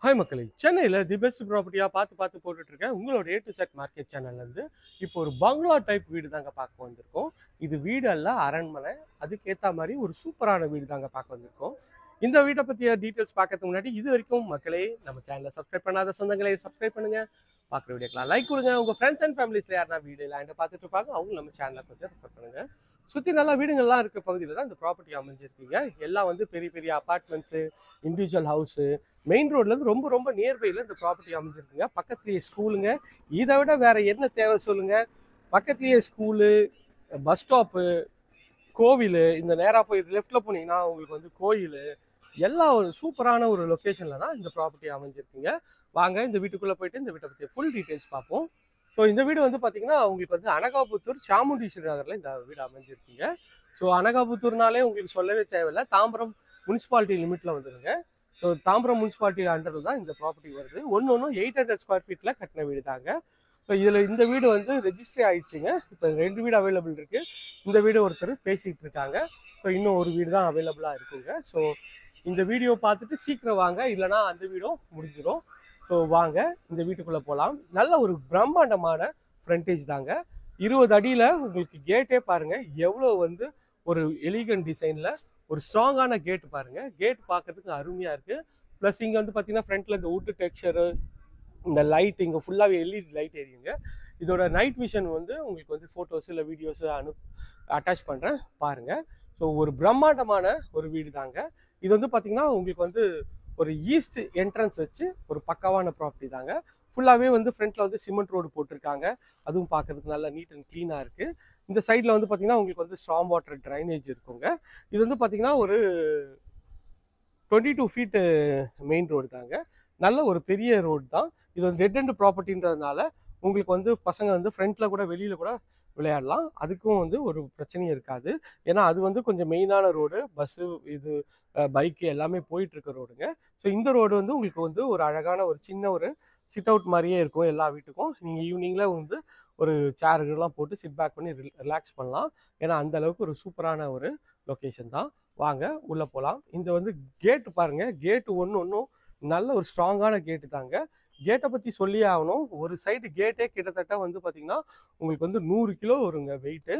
Hi மக்களே, சென்னையில் the best ப்ராப்பர்ட்டியாக பார்த்து போட்டுட்டு இருக்கேன். உங்களோட ஏ டு செட் மார்க்கெட் சேனல்லேருந்து இப்போ ஒரு பங்களா டைப் வீடு தாங்க பார்க்க வந்திருக்கோம். இது வீடு அல்ல, அரண்மனை. அதுக்கேற்ற மாதிரி ஒரு சூப்பரான வீடு தாங்க பார்க்க வந்திருக்கோம். இந்த வீட்டை பற்றிய டீட்டெயில்ஸ் பார்க்கறதுக்கு முன்னாடி இது வரைக்கும் மக்களே நம்ம சேனலை சப்ஸ்கிரைப் பண்ணாத சொந்தங்களே சப்ஸ்கிரைப் பண்ணுங்கள். பார்க்குற வீடியோக்கெலாம் லைக் கொடுங்க. உங்கள் ஃப்ரெண்ட்ஸ் அண்ட் ஃபேமிலிஸில் யாருன்னா வீடு லேண்டை பார்த்துட்டு இருப்பாங்க, அவங்க நம்ம சேனலை கொஞ்சம் ரெஃபர் பண்ணுங்கள். சுற்றி நல்லா வீடுங்கள்லாம் இருக்கிற பகுதியில் தான் இந்த ப்ராப்பர்ட்டி அமைஞ்சிருக்கீங்க. எல்லாம் வந்து பெரிய பெரிய அப்பார்ட்மெண்ட்ஸு, இண்டிவிஜுவல் ஹவுஸு, மெயின் ரோட்லேருந்து ரொம்ப ரொம்ப நியர்பையில் இந்த ப்ராப்பர்ட்டி அமைஞ்சிருக்குங்க. பக்கத்துலேயே ஸ்கூலுங்க. இதை விட வேறு என்ன தேவை சொல்லுங்கள்? பக்கத்துலேயே ஸ்கூலு, பஸ் ஸ்டாப்பு, கோவில், இந்த நேராக போய் லெஃப்டில் போனீங்கன்னா உங்களுக்கு வந்து கோயில், எல்லாம் ஒரு சூப்பரான ஒரு லொக்கேஷனில் தான் இந்த ப்ராப்பர்ட்டி அமைஞ்சிருக்குங்க. வாங்க இந்த வீட்டுக்குள்ளே போயிட்டு இந்த வீட்டை பற்றி ஃபுல் டீட்டெயில்ஸ் பார்ப்போம். ஸோ இந்த வீடு வந்து பார்த்தீங்கன்னா உங்களுக்கு வந்து அனகாபுத்தூர் சாமுண்டீஸ்வரி நகரில் இந்த வீடு அமைஞ்சிருக்கீங்க. ஸோ அனகாபுத்தூர்னாலே உங்களுக்கு சொல்லவே தேவையில்லை, தாம்பரம் முனிசிபாலிட்டி லிமிட்டில் வந்துடுங்க. ஸோ தாம்பரம் முனிசிபாலிட்டி அண்டரில் தான் இந்த ப்ராப்பர்ட்டி வருது. ஒன்று 800 ஸ்கொயர் ஃபீட்டில் கட்டின வீடு தாங்க. ஸோ இதில் இந்த வீடு வந்து ரெஜிஸ்ட்ரி ஆகிடுச்சிங்க. இப்போ 2 வீடு அவைலபிள் இருக்குது. இந்த வீடு ஒருத்தர் பேசிகிட்டு இருக்காங்க. ஸோ இன்னும் ஒரு வீடு தான் அவைலபிளாக இருக்குங்க. ஸோ இந்த வீடியோ பார்த்துட்டு சீக்கிரம் வாங்க, இல்லைனா அந்த வீடும் முடிஞ்சிடும். ஸோ வாங்க இந்த வீட்டுக்குள்ளே போகலாம். நல்ல ஒரு பிரம்மாண்டமான ஃப்ரண்டேஜ் தாங்க. 20 அடியில் உங்களுக்கு கேட்டே பாருங்கள், எவ்வளோ வந்து ஒரு எலிகன்ட் டிசைனில் ஒரு ஸ்ட்ராங்கான கேட்டு பாருங்கள். கேட் பார்க்கறதுக்கு அருமையாக இருக்குது. ப்ளஸ் இங்கே வந்து பார்த்தீங்கன்னா ஃப்ரண்ட்டில் இந்த வுட்டு டெக்ஸ்சரு, இந்த லைட் இங்கே ஃபுல்லாகவே எல்இடி லைட் எரியுங்க. இதோட நைட் விஷன் வந்து உங்களுக்கு வந்து ஃபோட்டோஸ் இல்லை வீடியோஸு அட்டாச் பண்ணுறேன் பாருங்கள். ஸோ ஒரு பிரம்மாண்டமான ஒரு வீடு தாங்க. இது வந்து பார்த்தீங்கன்னா உங்களுக்கு வந்து ஒரு ஈஸ்ட் என்ட்ரன்ஸ் வச்சு ஒரு பக்காவான ப்ராப்பர்ட்டி தாங்க. ஃபுல்லாகவே வந்து ஃப்ரண்ட்டில் வந்து சிமெண்ட் ரோடு போட்டிருக்காங்க. அதுவும் பார்க்கறதுக்கு நல்லா நீட் அண்ட் க்ளீனாக இருக்குது. இந்த சைடில் வந்து பார்த்தீங்கன்னா உங்களுக்கு வந்து ஸ்ட்ராங் வாட்டர் ட்ரைனேஜ் இருக்குங்க. இது வந்து பார்த்தீங்கன்னா ஒரு 22 ஃபீட்டு மெயின் ரோடு தாங்க. நல்ல ஒரு பெரிய ரோடு தான். இது வந்து டெட் எண்ட் ப்ராப்பர்ட்டின்றதுனால உங்களுக்கு வந்து பசங்க வந்து ஃப்ரண்ட்டில் கூட வெளியில் கூட விளையாடலாம். அதுக்கும் வந்து ஒரு பிரச்சனையும் இருக்காது. ஏன்னா அது வந்து கொஞ்சம் மெயினான ரோடு, பஸ்ஸு இது பைக்கு எல்லாமே போயிட்டுருக்க ரோடுங்க. ஸோ இந்த ரோடு வந்து உங்களுக்கு வந்து ஒரு அழகான ஒரு சின்ன ஒரு சிட் அவுட் மாதிரியே இருக்கும் எல்லா வீட்டுக்கும். நீங்கள் ஈவினிங்கில் வந்து ஒரு சேருலாம் போட்டு சிட் பேக் பண்ணி ரிலாக்ஸ் பண்ணலாம். ஏன்னா அந்த அளவுக்கு ஒரு சூப்பரான ஒரு லொக்கேஷன் தான். வாங்க உள்ளே போகலாம். இந்த வந்து கேட்டு பாருங்கள், கேட்டு ஒன்றும் நல்ல ஒரு ஸ்ட்ராங்கான கேட்டு தாங்க. கேட்டை பற்றி சொல்லியே ஆகணும். ஒரு சைடு கேட்டே கிட்டத்தட்ட வந்து பார்த்திங்கன்னா உங்களுக்கு வந்து 100 கிலோ வருங்க வெயிட்டு.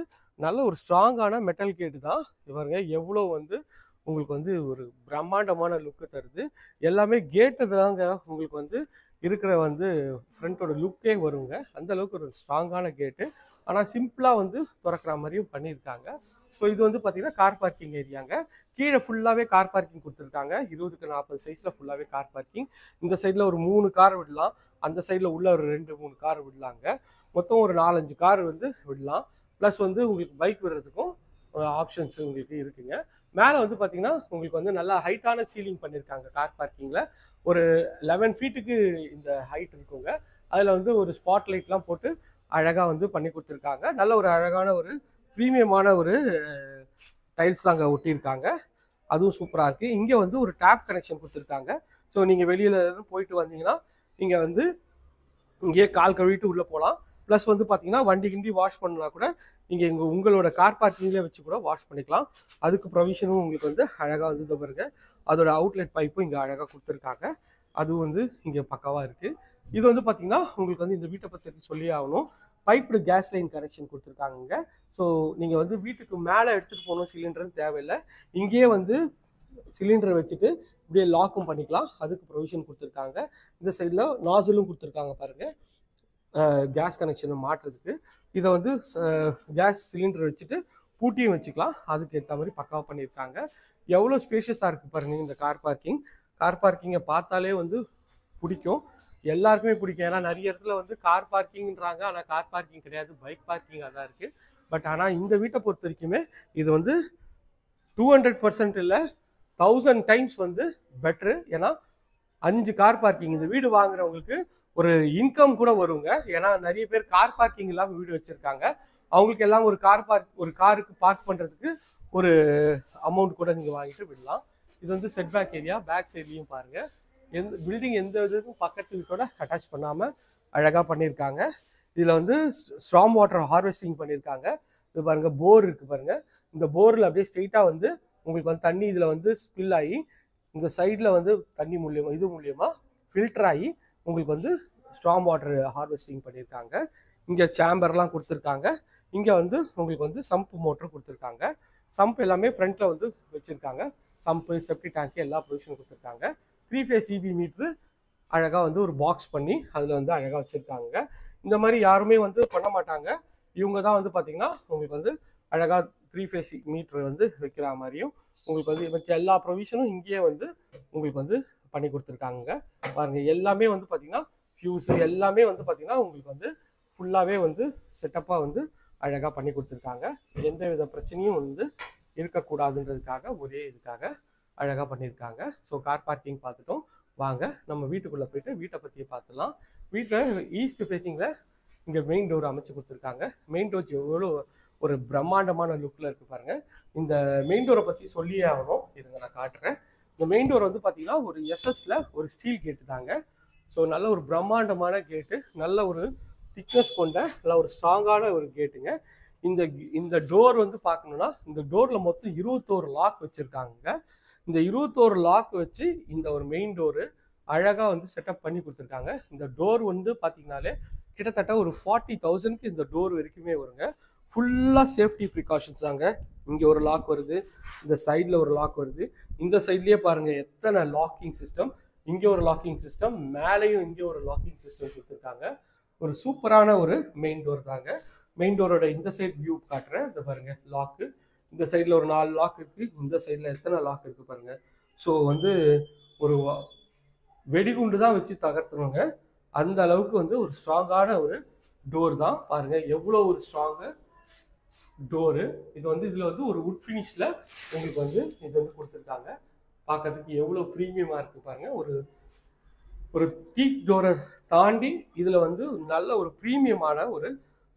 நல்ல ஒரு ஸ்ட்ராங்கான மெட்டல் கேட்டு தான். பாருங்க எவ்வளோ வந்து உங்களுக்கு வந்து ஒரு பிரம்மாண்டமான லுக்கு தருது. எல்லாமே கேட்டு தாங்க உங்களுக்கு வந்து இருக்கிற வந்து ஃப்ரண்ட்டோட லுக்கே வருங்க. அந்தளவுக்கு ஒரு ஸ்ட்ராங்கான கேட்டு. ஆனால் சிம்பிளாக வந்து திறக்கிற மாதிரியும் பண்ணியிருக்காங்க. ஸோ இது வந்து பார்த்தீங்கன்னா கார் பார்க்கிங் ஏரியாங்க. கீழே ஃபுல்லாகவே கார் பார்க்கிங் கொடுத்துருக்காங்க. 20க்கு 40 சைஸில் ஃபுல்லாகவே கார் பார்க்கிங். இந்த சைடில் ஒரு 3 கார் விடலாம், அந்த சைடில் உள்ள ஒரு 2-3 கார் விடலாங்க. மொத்தம் ஒரு 4-5 கார் வந்து விடலாம். ப்ளஸ் வந்து உங்களுக்கு பைக் விடுறதுக்கும் ஆப்ஷன்ஸ் உங்களுக்கு இருக்குங்க. மேலே வந்து பார்த்தீங்கன்னா உங்களுக்கு வந்து நல்லா ஹைட்டான சீலிங் பண்ணியிருக்காங்க. கார் பார்க்கிங்கில் ஒரு 11 ஃபீட்டுக்கு இந்த ஹைட் இருக்குங்க. அதில் வந்து ஒரு ஸ்பாட் லைட்லாம் போட்டு அழகாக வந்து பண்ணி கொடுத்துருக்காங்க. நல்ல ஒரு அழகான ஒரு ப்ரீமியமான ஒரு டைல்ஸ் தாங்க ஒட்டியிருக்காங்க. அதுவும் சூப்பராக இருக்குது. இங்கே வந்து ஒரு டேப் கனெக்ஷன் கொடுத்துருக்காங்க. ஸோ நீங்கள் வெளியில் போயிட்டு வந்தீங்கன்னா நீங்கள் வந்து இங்கேயே கால் கழுவிட்டு உள்ளே போகலாம். ப்ளஸ் வந்து பார்த்தீங்கன்னா வண்டி கிண்டி வாஷ் பண்ணா கூட நீங்கள் உங்களோட கார் பார்க்கிங்லேயே வச்சு கூட வாஷ் பண்ணிக்கலாம். அதுக்கு ப்ரொவிஷனும் உங்களுக்கு வந்து அழகாக வந்து பாருங்க. அதோட அவுட்லெட் பைப்பும் இங்கே அழகாக கொடுத்துருக்காங்க. அதுவும் வந்து இங்கே பக்காவாக இருக்குது. இது வந்து பார்த்தீங்கன்னா உங்களுக்கு வந்து இந்த வீட்டை பற்றி சொல்லி ஆகணும். பைப்டு கேஸ் லைன் கனெக்ஷன் கொடுத்துருக்காங்க. ஸோ நீங்கள் வந்து வீட்டுக்கு மேலே எடுத்துகிட்டு போகணும் சிலிண்டர்னு தேவையில்லை. இங்கேயே வந்து சிலிண்டரை வச்சுட்டு இப்படியே லாக்கும் பண்ணிக்கலாம். அதுக்கு ப்ரொவிஷன் கொடுத்துருக்காங்க. இந்த சைடில் நாசிலும் கொடுத்துருக்காங்க பாருங்கள், கேஸ் கனெக்ஷனை மாட்டுறதுக்கு. இதை வந்து கேஸ் சிலிண்டர் வச்சுட்டு பூட்டியும் வச்சுக்கலாம். அதுக்கு ஏற்ற மாதிரி பக்காவாக பண்ணியிருக்காங்க. எவ்வளோ ஸ்பேஷியஸாக இருக்குது பாருங்கள் இந்த கார் பார்க்கிங். கார் பார்க்கிங்கை பார்த்தாலே வந்து பிடிக்கும், எல்லாருக்குமே பிடிக்கும். ஏன்னா நிறைய இடத்துல வந்து கார் பார்க்கிங்ன்றாங்க, ஆனால் கார் பார்க்கிங் கிடையாது, பைக் பார்க்கிங்காக தான் இருக்குது. பட் ஆனால் இந்த வீட்டை பொறுத்த வரைக்குமே இது வந்து 200% இல்லை, 1000 டைம்ஸ் வந்து பெட்ரு. ஏன்னா 5 கார் பார்க்கிங் இந்த வீடு வாங்குறவங்களுக்கு ஒரு இன்கம் கூட வருங்க. ஏன்னா நிறைய பேர் கார் பார்க்கிங் இல்லாமல் வீடு வச்சுருக்காங்க. அவங்களுக்கு எல்லாம் ஒரு காருக்கு பார்க் பண்ணுறதுக்கு ஒரு அமௌண்ட் கூட நீங்கள் வாங்கிட்டு விடலாம். இது வந்து செட் பேக் ஏரியா. பேக் சைட்லையும் பாருங்கள், பில்டிங் எந்த இதுக்கும் பக்கத்து வீட்டோட அட்டாச் பண்ணாமல் அழகாக பண்ணியிருக்காங்க. இதில் வந்து ஸ்ட்ராங் வாட்டர் ஹார்வெஸ்டிங் பண்ணியிருக்காங்க. இது பாருங்கள், போர் இருக்குது பாருங்கள். இந்த போரில் அப்படியே ஸ்ட்ரெயிட்டாக வந்து உங்களுக்கு வந்து தண்ணி இதில் வந்து ஸ்பில் ஆகி இந்த சைடில் வந்து தண்ணி மூலியமாக ஃபில்டர் ஆகி உங்களுக்கு வந்து ஸ்ட்ராங் வாட்டர் ஹார்வெஸ்டிங் பண்ணியிருக்காங்க. இங்கே சேம்பர்லாம் கொடுத்துருக்காங்க. இங்கே வந்து உங்களுக்கு வந்து சம்ப் மோட்டர் கொடுத்துருக்காங்க. சம்ப் எல்லாமே ஃப்ரண்ட்டில் வந்து வச்சுருக்காங்க. சம்ப்பு, செப்டி டேங்க்கு எல்லா ப்ரொவிஷனும் கொடுத்துருக்காங்க. 3 ஃபேஸ் இபி மீட்ரு அழகாக வந்து ஒரு பாக்ஸ் பண்ணி அதில் வந்து அழகாக வச்சுருக்காங்க. இந்த மாதிரி யாருமே வந்து பண்ண மாட்டாங்க. இவங்க தான் வந்து பார்த்தீங்கன்னா உங்களுக்கு வந்து அழகாக 3 ஃபேஸ் மீட்ரு வந்து வைக்கிற மாதிரியும் உங்களுக்கு வந்து மற்ற எல்லா ப்ரொவிஷனும் இங்கேயே வந்து உங்களுக்கு வந்து பண்ணி கொடுத்துருக்காங்க. பாருங்கள், எல்லாமே வந்து பார்த்தீங்கன்னா ஃபியூஸு எல்லாமே வந்து பார்த்தீங்கன்னா உங்களுக்கு வந்து ஃபுல்லாகவே வந்து செட்டப்பாக வந்து அழகாக பண்ணி கொடுத்துருக்காங்க. எந்த வித பிரச்சனையும் வந்து இருக்கக்கூடாதுன்றதுக்காக ஒரே இதுக்காக அழகாக பண்ணியிருக்காங்க. ஸோ கார் பார்க்கிங் பார்த்துட்டோம். வாங்க நம்ம வீட்டுக்குள்ளே போயிட்டு வீட்டை பற்றி பார்த்துலாம். வீட்டில் ஈஸ்ட் ஃபேஸிங்கில் இங்கே மெயின் டோர் அமைச்சு கொடுத்துருக்காங்க. மெயின் டோர் எவ்வளோ ஒரு பிரம்மாண்டமான லுக்கில் இருக்குது பாருங்கள். இந்த மெயின் டோரை பற்றி சொல்லியே ஆகணும். இதுங்க நான் காட்டுறேன். இந்த மெயின் டோர் வந்து பார்த்தீங்கன்னா ஒரு எஸ்எஸ்ல ஒரு ஸ்டீல் கேட்டு தாங்க. ஸோ நல்ல ஒரு பிரம்மாண்டமான கேட்டு, நல்ல ஒரு திக்னஸ் கொண்ட நல்ல ஒரு ஸ்ட்ராங்கான ஒரு கேட்டுங்க. இந்த டோர் வந்து பார்க்கணுன்னா இந்த டோரில் மொத்தம் 21 லாக் வச்சுருக்காங்க. இந்த 21 லாக் வச்சு இந்த ஒரு மெயின் டோரு அழகாக வந்து செட்டப் பண்ணி கொடுத்துருக்காங்க. இந்த டோர் வந்து பார்த்தீங்கன்னாலே கிட்டத்தட்ட ஒரு 40,000க்கு இந்த டோர் வரைக்குமே வருங்க. ஃபுல்லாக சேஃப்டி ப்ரிகாஷன்ஸ் தாங்க. இங்கே ஒரு லாக் வருது, இந்த சைடில் ஒரு லாக் வருது, இந்த சைட்லேயே பாருங்கள் எத்தனை லாக்கிங் சிஸ்டம். இங்கே ஒரு லாக்கிங் சிஸ்டம், மேலேயும் இங்கே ஒரு லாக்கிங் சிஸ்டம் கொடுத்துருக்காங்க. ஒரு சூப்பரான ஒரு மெயின் டோர் தாங்க. மெயின் டோரோட இந்த சைட் வியூ காட்டுறேன். இந்த பாருங்கள் லாக்கு, இந்த சைடில் ஒரு 4 லாக் இருக்குது, இந்த சைடில் எத்தனை லாக் இருக்குது பாருங்கள். ஸோ வந்து ஒரு வெடிகுண்டு தான் வச்சு தகர்த்துருவாங்க. அந்த அளவுக்கு வந்து ஒரு ஸ்ட்ராங்கான ஒரு டோர் தான். பாருங்கள் எவ்வளோ ஒரு ஸ்ட்ராங்கு டோரு. இது வந்து இதில் வந்து ஒரு வுட் ஃபினிஷில் உங்களுக்கு வந்து இது வந்து கொடுத்துருக்காங்க. பார்க்கறதுக்கு எவ்வளோ ப்ரீமியமாக இருக்குது பாருங்கள். ஒரு டீக் டோரை தாண்டி இதில் வந்து நல்ல ஒரு ப்ரீமியமான ஒரு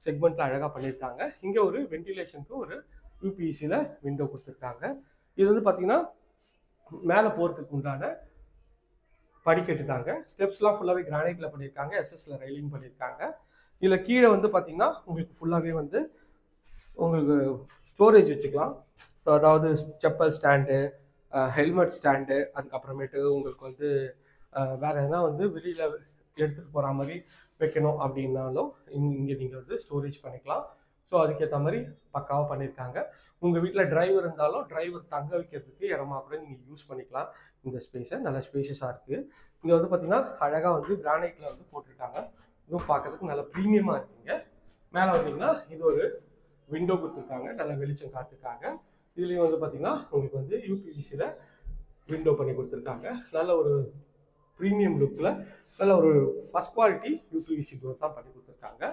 செக்மெண்ட்டில் அழகாக பண்ணியிருக்காங்க. இங்கே ஒரு வென்டிலேஷனுக்கு ஒரு யூபிஎஸ்சியில் விண்டோ கொடுத்துருக்காங்க. இது வந்து பார்த்தீங்கன்னா மேலே போகிறதுக்கு உண்டான படிக்கட்டு தாங்க. ஸ்டெப்ஸ்லாம் ஃபுல்லாகவே கிரானைட்டில் பண்ணியிருக்காங்க. எஸ்எஸ்ல ரெயிலிங் பண்ணியிருக்காங்க. இதில் கீழே வந்து பார்த்தீங்கன்னா உங்களுக்கு ஃபுல்லாகவே வந்து உங்களுக்கு ஸ்டோரேஜ் வச்சுக்கலாம். அதாவது செப்பல் ஸ்டாண்டு, ஹெல்மெட் ஸ்டாண்டு, அதுக்கப்புறமேட்டு உங்களுக்கு வந்து வேறு எதனா வந்து வெளியில் எடுத்துகிட்டு போகிற மாதிரி வைக்கணும் அப்படின்னாலும் இங்கே நீங்கள் வந்து ஸ்டோரேஜ் பண்ணிக்கலாம். ஸோ அதுக்கேற்ற மாதிரி பக்காவாக பண்ணியிருக்காங்க. உங்கள் வீட்டில் டிரைவர் இருந்தாலும் டிரைவர் தங்க வைக்கிறதுக்கு இடமா கூட நீங்கள் யூஸ் பண்ணிக்கலாம். இந்த ஸ்பேஸை நல்ல ஸ்பேஷஸாக இருக்குது. இங்கே வந்து பார்த்தீங்கன்னா அழகாக வந்து கிரானைட்டில் வந்து போட்டிருக்காங்க. இதுவும் பார்க்கறதுக்கு நல்ல ப்ரீமியமாக இருக்குங்க. மேலே வந்தீங்கன்னா இது ஒரு விண்டோ கொடுத்துருக்காங்க நல்ல வெளிச்சம் காத்துக்காக. இதுலேயும் வந்து பார்த்தீங்கன்னா உங்களுக்கு வந்து யூபிவிசியில் விண்டோ பண்ணி கொடுத்துருக்காங்க. நல்ல ஒரு ப்ரீமியம் லுக்கில் நல்ல ஒரு ஃபஸ்ட் குவாலிட்டி யூபிவிசி டோர் தான் பண்ணி கொடுத்துருக்காங்க.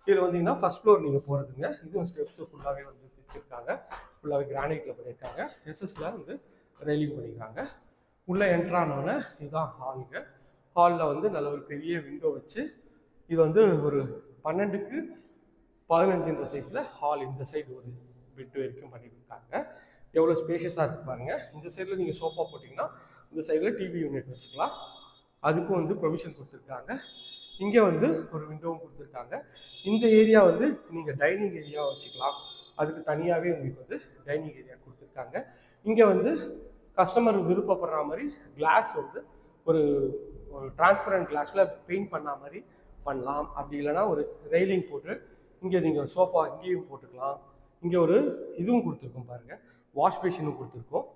இதில் வந்தீங்கன்னா ஃபஸ்ட் ஃப்ளோர் நீங்கள் போகிறதுங்க. இதுவும் ஸ்டெப்ஸு ஃபுல்லாகவே வந்து வச்சுருக்காங்க. ஃபுல்லாகவே கிரானைட்டில் பண்ணியிருக்காங்க. எஸ்எஸ்ல வந்து ரெயிலிங் பண்ணியிருக்காங்க. உள்ளே என்ட்ரானோன்னே இதுதான் ஹாலுங்க. ஹாலில் வந்து நல்ல ஒரு பெரிய விண்டோ வச்சு இது வந்து ஒரு 12க்கு 15 சைஸில் ஹால் இந்த சைடு ஒரு பெட் வரைக்கும் பண்ணியிருக்காங்க. எவ்வளோ ஸ்பேஷியஸாக இருக்குது பாருங்கள். இந்த சைடில் நீங்கள் சோஃபா போட்டிங்கன்னா இந்த சைடில் டிவி யூனிட் வச்சுக்கலாம். அதுக்கும் வந்து ப்ரொவிஷன் கொடுத்துருக்காங்க. இங்கே வந்து ஒரு விண்டோவும் கொடுத்துருக்காங்க. இந்த ஏரியா வந்து நீங்கள் டைனிங் ஏரியாவை வச்சுக்கலாம். அதுக்கு தனியாகவே உங்களுக்கு வந்து டைனிங் ஏரியா கொடுத்துருக்காங்க. இங்கே வந்து கஸ்டமர் விருப்பப்படுற மாதிரி கிளாஸ் வந்து ஒரு டிரான்ஸ்பரண்ட் கிளாஸில் பெயிண்ட் பண்ண மாதிரி பண்ணலாம். அப்படி இல்லைனா ஒரு ரெயிலிங் போட்டு இங்கே நீங்கள் சோஃபா இங்கேயும் போட்டுக்கலாம். இங்கே ஒரு இதுவும் கொடுத்துருக்கோம் பாருங்கள், வாஷ் பேஷனும் கொடுத்துருக்கோம்.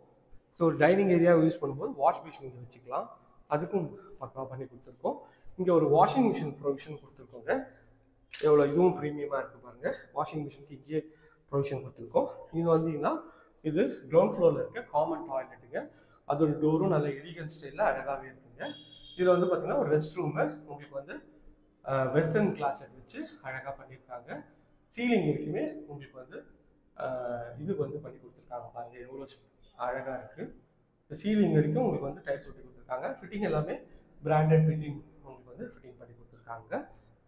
ஸோ டைனிங் ஏரியாவை யூஸ் பண்ணும்போது வாஷ் பேஷன் இங்கே வச்சுக்கலாம். அதுக்கும் பக்காவாக பண்ணி கொடுத்துருக்கோம். இங்கே ஒரு வாஷிங் மிஷின் ப்ரொவிஷன் கொடுத்துருக்கோங்க. எவ்வளோ இதுவும் ப்ரீமியமாக இருக்குது பாருங்கள். வாஷிங் மிஷினுக்கு இங்கே ப்ரொவிஷன் கொடுத்துருக்கோம். இது வந்தீங்கன்னா இது கிரவுண்ட் ஃப்ளோரில் இருக்க காமன் டாய்லெட்டுங்க. அதோட டோரும் நல்ல எலிகன்ட் ஸ்டைலில் அழகாகவே இருக்குங்க. இதில் வந்து பார்த்தீங்கன்னா ஒரு ரெஸ்ட் ரூமு உங்களுக்கு வந்து வெஸ்டர்ன் கிளாஸை வச்சு அழகாக பண்ணியிருக்காங்க. சீலிங் வரைக்குமே உங்களுக்கு வந்து இது வந்து பண்ணி கொடுத்துருக்காங்க பாருங்கள், எவ்வளோ அழகாக இருக்குது. சீலிங் வரைக்கும் உங்களுக்கு வந்து டைல்ஸ் ஒட்டி கொடுத்துருக்காங்க. ஃபிட்டிங் எல்லாமே பிராண்டட் ஃபிட்டிங் உங்களுக்கு வந்து ஃபிட்டிங் பண்ணி கொடுத்துருக்காங்க.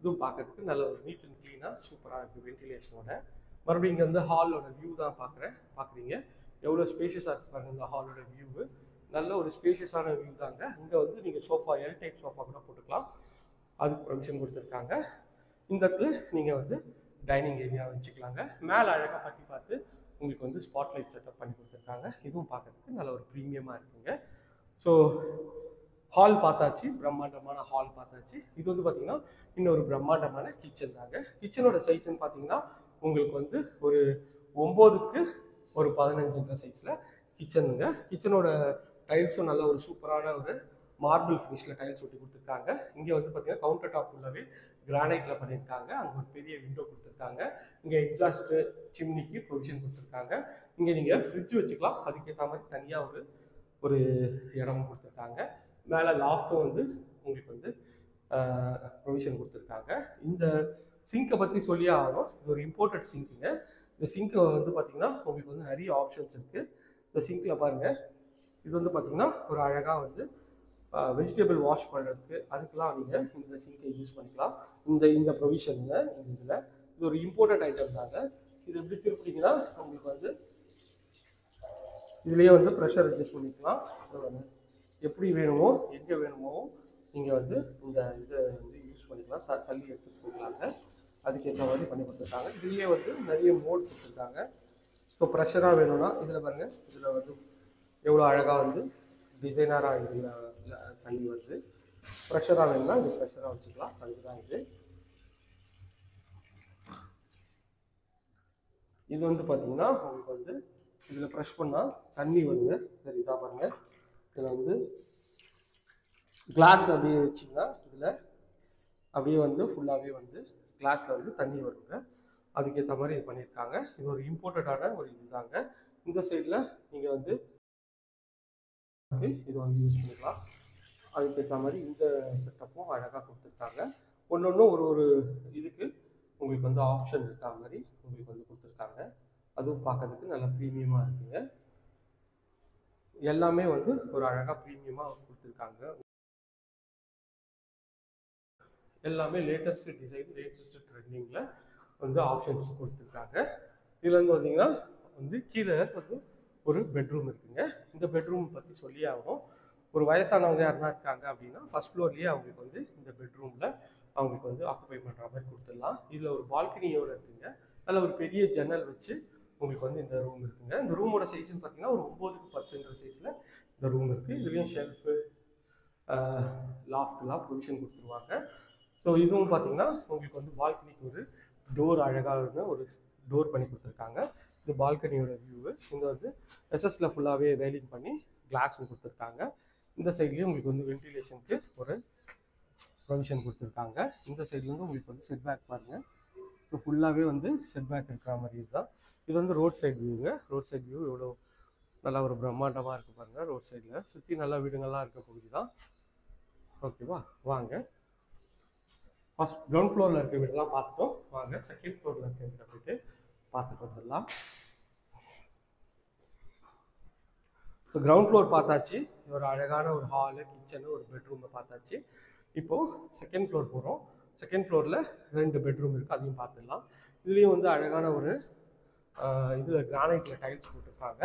இதுவும் பார்க்கறதுக்கு நல்ல ஒரு நீட் அண்ட் க்ளீனாக சூப்பராக இருக்குது வென்டிலேஷனோட. மறுபடியும் இங்கே வந்து ஹாலோட வியூ தான் பார்க்குறீங்க. எவ்வளோ ஸ்பேஷியஸாக இருக்குது பாருங்கள் இந்த ஹாலோட வியூவு. நல்ல ஒரு ஸ்பேஷியஸான வியூ தாங்க. இங்கே வந்து நீங்கள் சோஃபா எல் டைப் சோஃபா கூட போட்டுக்கலாம். அதுக்கு பர்மிஷன் கொடுத்துருக்காங்க. இந்த இடத்துல நீங்கள் வந்து டைனிங் ஏரியா வச்சுக்கலாங்க. மேலே அழகாக பற்றி பார்த்து உங்களுக்கு வந்து ஸ்பாட்லைட் செட்டப் பண்ணி கொடுத்துருக்காங்க. இதுவும் பார்க்கறதுக்கு நல்ல ஒரு ப்ரீமியமாக இருக்குங்க. ஸோ ஹால் பார்த்தாச்சு, பிரம்மாண்டமான ஹால் பார்த்தாச்சு. இது வந்து பார்த்தீங்கன்னா இன்னொரு பிரம்மாண்டமான கிச்சன் தாங்க. கிச்சனோட சைஸ்ன்னு பார்த்தீங்கன்னா உங்களுக்கு வந்து ஒரு 9க்கு ஒரு 15ன்ற சைஸில் கிச்சனுங்க. கிச்சனோட டைல்ஸும் நல்ல ஒரு சூப்பரான ஒரு மார்பிள் ஃபினிஷில் டைல்ஸ் ஒட்டி கொடுத்துருக்காங்க. இங்கே வந்து பார்த்தீங்கன்னா கவுண்டர் டாப் ஃபுல்லாகவே கிரானைட்டில் பண்ணியிருக்காங்க. அங்கே ஒரு பெரிய விண்டோ கொடுத்துருக்காங்க. இங்கே எக்ஸாஸ்ட்டு சிம்னிக்கு ப்ரொவிஷன் கொடுத்துருக்காங்க. இங்கே நீங்கள் ஃப்ரிட்ஜ் வச்சுக்கலாம், அதுக்கேற்ற மாதிரி தனியாக ஒரு இடமும் கொடுத்துருக்காங்க. மேலே லாஃப்ட்டும் வந்து உங்களுக்கு வந்து ப்ரொவிஷன் கொடுத்துருக்காங்க. இந்த சிங்கை பற்றி சொல்லியே ஆகணும். இது ஒரு இம்போர்ட்டட் சிங்க்குங்க. இந்த சிங்க்கை வந்து பார்த்தீங்கன்னா உங்களுக்கு வந்து நிறைய ஆப்ஷன்ஸ் இருக்குது. இந்த சிங்க்கில் பாருங்கள், இது வந்து பார்த்தீங்கன்னா ஒரு அழகாக வந்து வெஜிடபிள் வாஷ் பண்ணுறதுக்கு அதுக்கெலாம் நீங்கள் இந்த சிங்கை யூஸ் பண்ணிக்கலாம். இந்த ப்ரொவிஷனுங்க இதில் இது ஒரு இம்போர்ட்டட் ஐட்டம் தாங்க. இது எப்படி திருப்பிங்கன்னா உங்களுக்கு வந்து இதுலேயே வந்து ப்ரெஷர் அட்ஜஸ்ட் பண்ணிக்கலாம். எப்படி வேணுமோ எங்கே வேணுமோ நீங்கள் வந்து இந்த இதை வந்து யூஸ் பண்ணிக்கலாம். தள்ளி எடுத்துகிட்டு போகலாங்க. அதுக்கேற்ற மாதிரி பண்ணி கொடுத்துருக்காங்க. இதுலேயே வந்து நிறைய மோட் கொடுத்துருக்காங்க. ஸோ ப்ரெஷராக வேணும்னா இதில் பாருங்கள், இதில் வந்து எவ்வளோ அழகாக வந்து டிசைனராக இதில் தண்ணி வருது. ப்ரெஷராக வேணும்னா இது ப்ரெஷராக வச்சுக்கலாம். அதுதான் இது வந்து பார்த்தீங்கன்னா உங்களுக்கு வந்து இதில் ப்ரெஷ் பண்ணால் தண்ணி வருங்க. சரி, இதாக பாருங்கள், இதில் வந்து கிளாஸ் அப்படியே வச்சிங்கன்னா இதில் அப்படியே வந்து ஃபுல்லாகவே வந்து கிளாஸில் வந்து தண்ணி வருங்க. அதுக்கேற்ற மாதிரி இது பண்ணியிருக்காங்க. இது ஒரு இம்போர்ட்டடான ஒரு இது தாங்க. இந்த சைடில் நீங்கள் வந்து இது வந்து யூஸ் பண்ணிக்கலாம். அதுக்கேற்ற மாதிரி இந்த செட்டப்பும் அழகாக கொடுத்துருக்காங்க. ஒன்று ஒரு இதுக்கு உங்களுக்கு வந்து ஆப்ஷன் இருக்கா மாதிரி உங்களுக்கு வந்து கொடுத்துருக்காங்க. அதுவும் பார்க்கறதுக்கு நல்லா ப்ரீமியமாக இருக்குங்க. எல்லாமே வந்து ஒரு அழகாக ப்ரீமியமாக கொடுத்துருக்காங்க. எல்லாமே லேட்டஸ்ட் டிசைன், லேட்டஸ்ட் ட்ரெண்டிங்கில் வந்து ஆப்ஷன்ஸ் கொடுத்துருக்காங்க. இதில் வந்து பார்த்தீங்கன்னா வந்து கீழே வந்து ஒரு பெட்ரூம் இருக்குங்க. இந்த பெட்ரூம் பற்றி சொல்லி ஆகணும். ஒரு வயசானவங்க யாருன்னா இருக்காங்க அப்படின்னா ஃபர்ஸ்ட் ஃப்ளோர்லேயே அவங்களுக்கு வந்து இந்த பெட்ரூமில் அவங்களுக்கு வந்து ஆக்குபை பண்ணுற மாதிரி கொடுத்துடலாம். இதில் ஒரு பால்கனியோடு இருக்குங்க. அதில் ஒரு பெரிய ஜன்னல் வச்சு உங்களுக்கு வந்து இந்த ரூம் இருக்குங்க. இந்த ரூமோட சைஸ்ன்னு பார்த்தீங்கன்னா ஒரு 9க்கு 10ன்ற சைஸில் இந்த ரூம் இருக்குது. இதுலேயும் ஷெல்ஃபு லாஃப்ட்லாம் ப்ரொவிஷன் கொடுத்துருவாங்க. ஸோ இதுவும் பார்த்தீங்கன்னா உங்களுக்கு வந்து பால்கனிக்கு ஒரு டோர் அழகாக ஒரு டோர் பண்ணி கொடுத்துருக்காங்க. இது பால்கனியோட வியூவு. இங்கே வந்து எஸ்எஸ்ல ஃபுல்லாகவே ரெயிலிங் பண்ணி கிளாஸும் கொடுத்துருக்காங்க. இந்த சைட்லேயும் உங்களுக்கு வந்து வென்டிலேஷனுக்கு ஒரு ப்ரொவிஷன் கொடுத்துருக்காங்க. இந்த சைட்லேருந்து உங்களுக்கு வந்து செட் பேக் பாருங்கள். ஸோ ஃபுல்லாகவே வந்து செட் பேக் இருக்கிற மாதிரி இதுதான். இது வந்து ரோட் சைட் வியூங்க. ரோட் சைட் வியூ எவ்வளோ நல்லா ஒரு பிரம்மாண்டமாக இருக்குது பாருங்கள். ரோட் சைடில் சுற்றி நல்லா வீடுங்கள்லாம் இருக்க பகுதி தான். ஓகேவா, வாங்க ஃபர்ஸ்ட் கிரவுண்ட் ஃப்ளோரில் இருக்க வீடெல்லாம் பார்த்துட்டோம். வாங்க செகண்ட் ஃப்ளோரில் இருக்க வீட்டை போய்ட்டு பார்த்துட்டு வந்துடலாம். ஸோ கிரவுண்ட் ஃப்ளோர் பார்த்தாச்சு. ஒரு அழகான ஒரு ஹாலு, கிச்சனு, ஒரு பெட்ரூமை பார்த்தாச்சு. இப்போது செகண்ட் ஃப்ளோர் போகிறோம். செகண்ட் ஃப்ளோரில் 2 பெட்ரூம் இருக்குது, அதையும் பார்த்துடலாம். இதுலேயும் வந்து அழகான ஒரு இதில் கிரானைட்டில் டைல்ஸ் போட்டிருக்காங்க.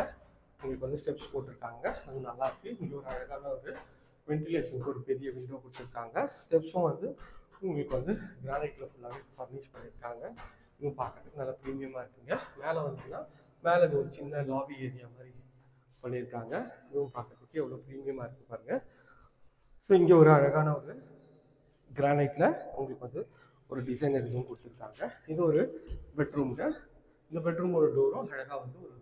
உங்களுக்கு வந்து ஸ்டெப்ஸ் போட்டிருக்காங்க, அது நல்லாயிருக்கு. இங்கே ஒரு அழகான ஒரு வென்டிலேஷனுக்கு ஒரு பெரிய விண்டோ கொடுத்துருக்காங்க. ஸ்டெப்ஸும் வந்து உங்களுக்கு வந்து கிரானைட்டில் ஃபுல்லாகவே ஃபர்னிஷ் பண்ணியிருக்காங்க. இதுவும் பார்க்கறதுக்கு நல்லா ப்ரீமியமாக இருக்குங்க. மேலே வந்தீங்கன்னா மேலே ஒரு சின்ன லாபி ஏரியா மாதிரி பண்ணியிருக்காங்க. இதுவும் பார்க்கறதுக்கு எவ்வளோ ப்ரீமியமாக இருக்குது பாருங்கள். ஸோ இங்கே ஒரு அழகான ஒரு கிரானைட்டில் உங்களுக்கு வந்து ஒரு டிசைனர் இதுவும் கொடுத்துருக்காங்க. இது ஒரு பெட்ரூம்ங்க. இந்த பெட்ரூமோட டோரும் அழகாக வந்து ஒரு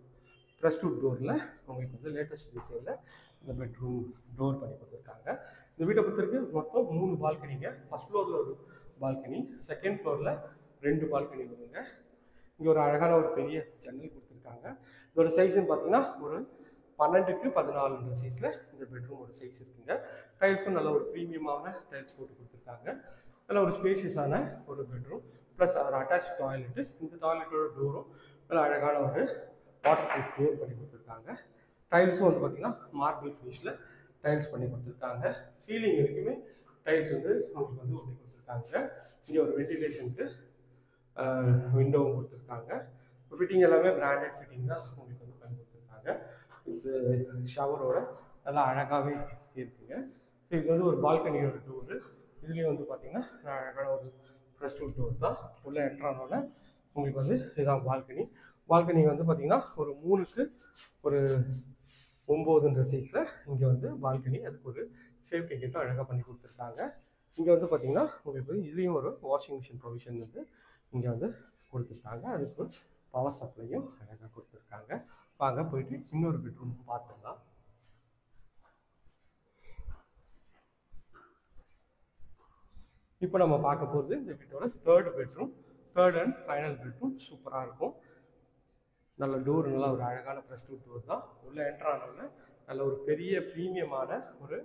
ப்ரெஸ்டூட் டோரில் உங்களுக்கு வந்து லேட்டஸ்ட் டிசைனில் இந்த பெட்ரூம் டோர் பண்ணி கொடுத்துருக்காங்க. இந்த வீட்டை பொறுத்தவரைக்கும் மொத்தம் 3 பால்கனிங்க. ஃபர்ஸ்ட் ஃப்ளோரில் ஒரு பால்கனி, செகண்ட் ஃப்ளோரில் 2 பால்கனி வருங்க. இங்கே ஒரு அழகான ஒரு பெரிய ஜன்னல் கொடுத்துருக்காங்க. இதோட சைஸ்ன்னு பார்த்தீங்கன்னா ஒரு 12க்கு 14ன்ற சைஸில் இந்த பெட்ரூமோட சைஸ் இருக்குங்க. டைல்ஸும் நல்ல ஒரு ப்ரீமியமான டைல்ஸ் போட்டு கொடுத்துருக்காங்க. நல்ல ஒரு ஸ்பேஷியஸான ஒரு பெட்ரூம் ப்ளஸ் ஒரு அட்டாச் டாய்லெட்டு. இந்த டாய்லெட்டோட டோரும் நல்ல அழகான ஒரு வாட்டர் ப்ரூஃப் டோர் பண்ணி கொடுத்துருக்காங்க. டைல்ஸும் வந்து பார்த்தீங்கன்னா மார்பிள் ஃபினிஷில் டைல்ஸ் பண்ணி கொடுத்துருக்காங்க. சீலிங் வரைக்குமே டைல்ஸ் வந்து உங்களுக்கு வந்து ஒட்டி கொடுத்துருக்காங்க. இங்கே ஒரு வென்டிலேஷனுக்கு விண்டோவும் கொடுத்துருக்காங்க. ஃபிட்டிங் எல்லாமே பிராண்டட் ஃபிட்டிங் தான் உங்களுக்கு வந்து பண்ணி கொடுத்துருக்காங்க. இது ஷவரோட நல்லா அழகாகவே இருக்குங்க. இது வந்து ஒரு பால்கனியோட டோரு. இதுலேயும் வந்து பார்த்தீங்கன்னா அழகான ஒரு ப்ரெஸ்டூட் டோர் தான். உள்ளே என்ட்ரானோட உங்களுக்கு வந்து இதுதான் பால்கனி. பால்கனி வந்து பார்த்தீங்கன்னா ஒரு 3க்கு ஒரு 9ன்ற சைஸில் இங்கே வந்து பால்கனி, அதுக்கு ஒரு சேஃப்டி கேட்டும் அழகாக பண்ணி கொடுத்துருக்காங்க. இங்கே வந்து பார்த்தீங்கன்னா உங்களுக்கு இதுலேயும் ஒரு வாஷிங் மிஷின் ப்ரொவிஷன் வந்து இங்கே வந்து கொடுத்துருக்காங்க. அதுக்கு பவர் சப்ளையும் அழகாக கொடுத்துருக்காங்க. வாங்க போயிட்டு இன்னொரு பெட்ரூம் பார்த்துடலாம். இப்போ நம்ம பார்க்க போகிறது இந்த வீட்டோட தேர்ட் அண்ட் ஃபைனல் பெட்ரூம். சூப்பராக இருக்கும். நல்ல டோர், நல்லா ஒரு அழகான ப்ரெஸ் டோர் தான். உள்ளே என்ட்ரானோன்னு நல்ல ஒரு பெரிய ப்ரீமியமான ஒரு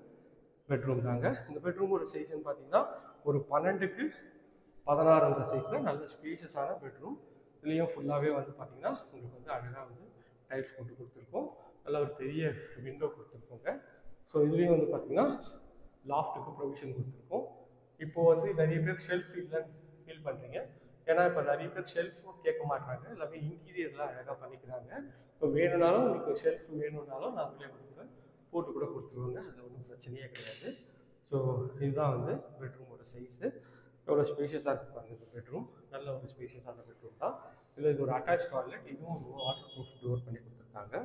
பெட்ரூம் தாங்க. இந்த பெட்ரூமோட சைஸ்ன்னு பார்த்தீங்கன்னா ஒரு 12x16 சைஸில் நல்ல ஸ்பேஷியஸான பெட்ரூம். இதுலேயும் ஃபுல்லாகவே வந்து பார்த்தீங்கன்னா உங்களுக்கு வந்து அழகாக வந்து டைல்ஸ் போட்டு கொடுத்துருக்கோம். நல்ல ஒரு பெரிய விண்டோ கொடுத்துருக்கோங்க. ஸோ இதுலேயும் வந்து பார்த்தீங்கன்னா லாஃப்ட்டுக்கு ப்ரொவிஷன் கொடுத்துருக்கோம். இப்போது வந்து நிறைய பேர் ஷெல்ஃப் இல்லைன்னு ஃபீல் பண்ணுறீங்க. ஏன்னா இப்போ நிறைய பேர் ஷெல்ஃபும் கேட்க மாட்டாங்க, எல்லாமே இன்டீரியர்லாம் அழகாக பண்ணிக்கிறாங்க. இப்போ வேணும்னாலும் உங்களுக்கு ஷெல்ஃப் வேணும்னாலும் நாங்களே உங்களுக்கு போட்டு கூட கொடுத்துருவோங்க. அதில் ஒன்றும் பிரச்சனையே கிடையாது. ஸோ இதுதான் வந்து பெட்ரூமோட சைஸு. எவ்வளோ ஸ்பேஷியஸாக இருக்குது பாருங்கள். இந்த பெட்ரூம் நல்ல ஒரு ஸ்பேஷியஸான பெட்ரூம் தான். இதில் இது ஒரு அட்டாச் டாய்லெட், இதுவும் ஒரு வாட்டர் ப்ரூஃப் டோர் பண்ணி கொடுத்துருக்காங்க.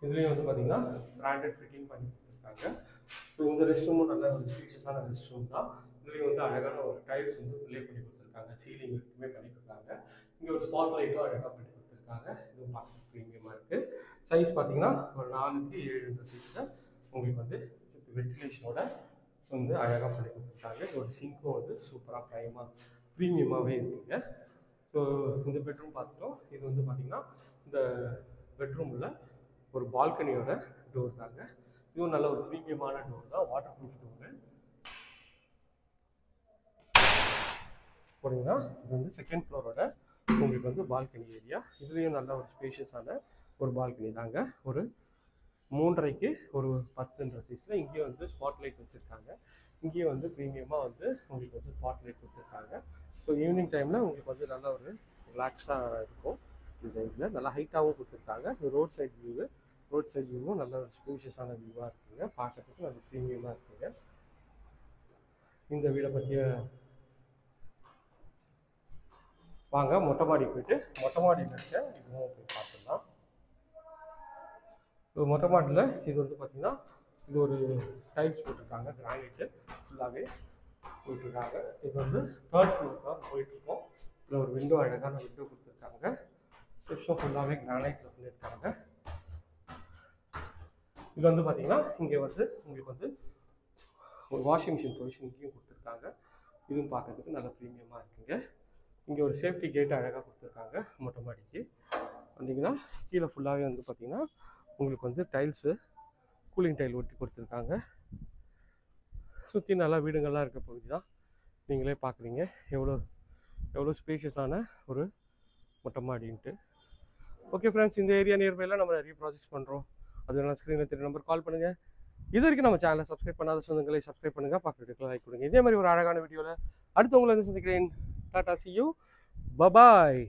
இதுலேயும் வந்து பார்த்தீங்கன்னா பிராண்டட் ஃபிட்டிங் பண்ணி கொடுத்துருக்காங்க. ஸோ இந்த ரெஸ்ட் ரூமும் நல்ல ஒரு ஸ்பேஷியஸான ரெஸ்ட் ரூம் தான். இதுலேயும் வந்து அழகான ஒரு டைல்ஸ் வந்து ரிலே பண்ணி கொடுத்துருக்காங்க. சீலிங் இருக்குமே பண்ணி கொடுத்தாங்க. இங்கே ஒரு ஸ்பாட் லைட்டும் அழகாக பண்ணி கொடுத்துருக்காங்க. இதுவும் பார்க்க ப்ரீமியமாக இருக்குது. சைஸ் பார்த்தீங்கன்னா ஒரு 4x7 சைஸில் உங்களுக்கு வந்து வென்டிலேஷனோட வந்து அழகாக பண்ணி கொடுத்துருக்காங்க. ஒரு சிங்க்கும் வந்து சூப்பராக ப்ரீமியமாகவே இருக்குங்க. ஸோ இந்த பெட்ரூம் பார்த்துட்டோம். இது வந்து பார்த்திங்கன்னா இந்த பெட்ரூமில் ஒரு பால்கனியோட டோர் தாங்க. இதுவும் நல்ல ஒரு ப்ரீமியமான டோர் தான், வாட்டர் ப்ரூஃப் டோரு. போனீங்கன்னா இது வந்து செகண்ட் ஃப்ளோரோட உங்களுக்கு வந்து பால்கனி ஏரியா. இதுலேயும் நல்ல ஒரு ஸ்பேஷியஸான ஒரு பால்கனி தாங்க. ஒரு 3.5x ஒரு 10 சைஸில் இங்கேயும் வந்து ஸ்பாட் லைட் வச்சுருக்காங்க. இங்கேயும் வந்து ப்ரீமியமாக வந்து உங்களுக்கு வந்து ஸ்பாட் லைட் கொடுத்துருக்காங்க. ஸோ ஈவினிங் டைமில் உங்களுக்கு வந்து நல்ல ஒரு ரிலாக்ஸ்டாக இருக்கும். இந்த இதில் நல்லா ஹைட்டாகவும் கொடுத்துருக்காங்க. இந்த ரோட் சைட் வியூவும் நல்ல ஒரு ஸ்பேஷியஸான வியூவாக இருக்குங்க. பார்க்கறதுக்கு நல்ல ப்ரீமியமாக இருக்குங்க. இந்த வீடை பற்றிய வாங்க மொட்டை மாடி போயிட்டு மொட்டை மாடியில் இருக்க இதுவும் போய் பார்த்துடலாம். மொட்டை மாடியில் இது வந்து பார்த்திங்கன்னா இது ஒரு டைல்ஸ் போட்டிருக்காங்க, கிரானைட்டு ஃபுல்லாகவே போயிட்டுருக்காங்க. இது வந்து 3rd ஃப்ளோர் தான் போயிட்டுருக்கோம். இதில் ஒரு விண்டோ, அழகான விண்டோ கொடுத்துருக்காங்க. ஸ்டெப்ஸும் ஃபுல்லாகவே கிரானைட்டில் பண்ணியிருக்காங்க. இது வந்து பார்த்திங்கன்னா இங்கே வந்து உங்களுக்கு வந்து ஒரு வாஷிங் மிஷின் ப்ரொவிஷன் இங்கேயும் கொடுத்துருக்காங்க. இதுவும் பார்க்கறதுக்கு நல்ல ப்ரீமியமாக இருக்குங்க. இங்கே ஒரு சேஃப்டி கேட்டு அழகாக கொடுத்துருக்காங்க. மொட்டை மாடிக்கு வந்தீங்கன்னா கீழே ஃபுல்லாகவே வந்து பார்த்திங்கன்னா உங்களுக்கு வந்து டைல்ஸு கூலிங் டைல் ஒட்டி கொடுத்துருக்காங்க. சுற்றி நல்லா வீடுங்கள்லாம் இருக்க பகுதி தான். நீங்களே பார்க்குறீங்க எவ்வளோ ஸ்பேஷியஸான ஒரு மொட்டை மாடின்ட்டு. ஓகே ஃப்ரெண்ட்ஸ், இந்த ஏரியா நியர்பையில் நம்ம நிறைய ப்ராஜெக்ட்ஸ் பண்ணுறோம். அது வேணால் ஸ்க்ரீனில் தெரிய நம்பர் கால் பண்ணுங்கள். இது வரைக்கும் நம்ம சேனலை சப்ஸ்கிரைப் பண்ணாத சொந்தங்களை சப்ஸ்கிரைப் பண்ணுங்கள், பார்க்குறதுக்கு லைக் கொடுங்க. இதே மாதிரி ஒரு அழகான வீடியோவில் அடுத்தவங்களை வந்து சந்திக்கிறேன். Tata, see you, bye bye.